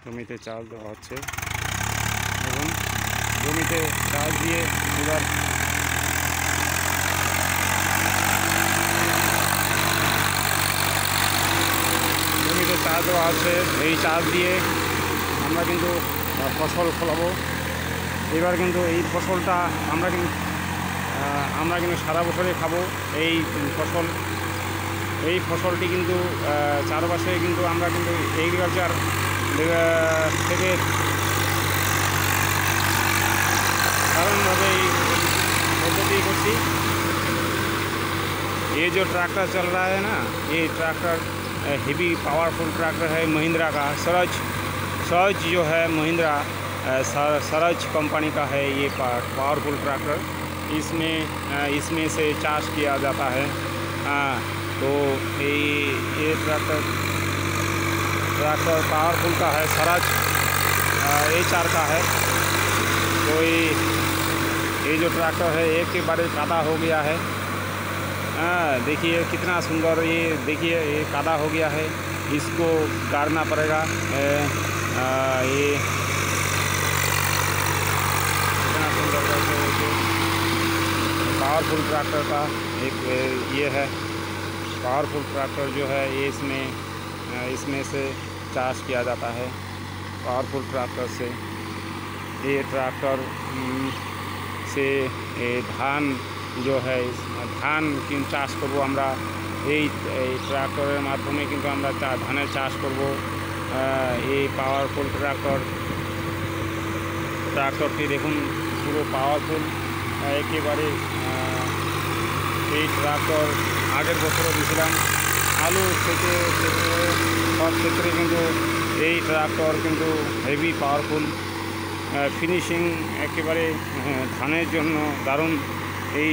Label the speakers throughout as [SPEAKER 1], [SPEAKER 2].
[SPEAKER 1] জমিতে চাষ দেওয়া হচ্ছে এবং জমিতে চাষ দিয়ে এবার জমিতে চাষ দেওয়া হচ্ছে। এই চাষ দিয়ে আমরা কিন্তু ফসল ফলাবো। এবার কিন্তু এই ফসলটা আমরা কিন্তু সারা বছরে খাবো। এই ফসলটি কিন্তু চারপাশে কিন্তু আমরা কিন্তু এগ্রিকালচার থেকে সাধারণভাবে এই पद्धति करती। ये जो ट्रैक्टर चल रहा है ना, ये ट्रैक्टर हेवी पावरफुल ट्रैक्टर है महिंद्रा का। स्वराज जो है महिंद्रा स्वराज कंपनी का है ये पावरफुल ट्रैक्टर। इसमें से चार्ज किया जाता है। तो ये ट्रैक्टर पावरफुल का है, स्वराज HR का है। तो ये जो ट्रैक्टर है एक के बारे कादा हो गया है। देखिए कितना सुंदर, ये देखिए ये कादा हो गया है, इसको गाड़ना पड़ेगा। ये कितना सुंदर पावरफुल ट्रैक्टर का एक ये है। पावरफुल ट्रैक्टर जो है ये इसमें से चार्ज किया जाता है पावरफुल ट्रैक्टर से। ये ट्रैक्टर से धान जो है धान किन चाष करब আমরা এই ট্রাক্টরের মাধ্যমে কিন্তু আমরা ধানের চাষ করব। এই পাওয়ারফুল ট্রাক্টরটি দেখুন পুরো পাওয়ারফুল একেবারে। এই ট্রাক্টর আগের বছরও দিয়েছিলাম আলু থেকে সব ক্ষেত্রে কিন্তু এই ট্রাক্টর কিন্তু হেভি পাওয়ারফুল ফিনিশিং একেবারে ধানের জন্য দারুণ। এই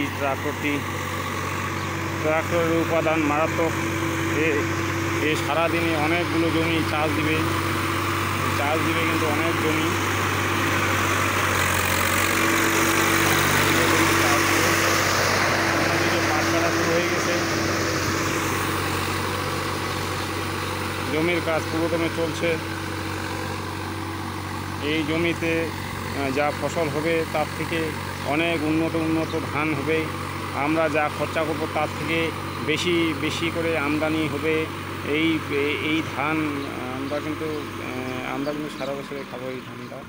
[SPEAKER 1] ট্রাক্টরের উপাদান মারাত্মক। এ সারাদিনে অনেকগুলো জমি চাষ দিবে কিন্তু অনেক জমি পাট কাটা শুরু হয়ে গেছে। জমির কাজ পুরোদমে চলছে। এই জমিতে যা ফসল হবে তার থেকে অনেক উন্নত ধান হবে। আমরা যা খরচা করব তার থেকে বেশি করে আমদানি হবে। এই ধান আমরা কিন্তু সারা বছরে খাবো এই ধানটা।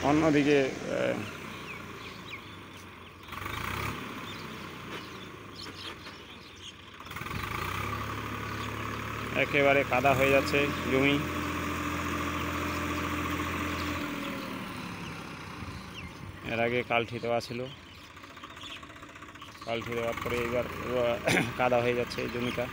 [SPEAKER 1] অন্যদিকে একেবারে কাদা হয়ে যাচ্ছে জমি। এর আগে কালঠি দেওয়া ছিল, কালঠি দেওয়ার পরে এবার কাদা হয়ে যাচ্ছে এই জমিটা।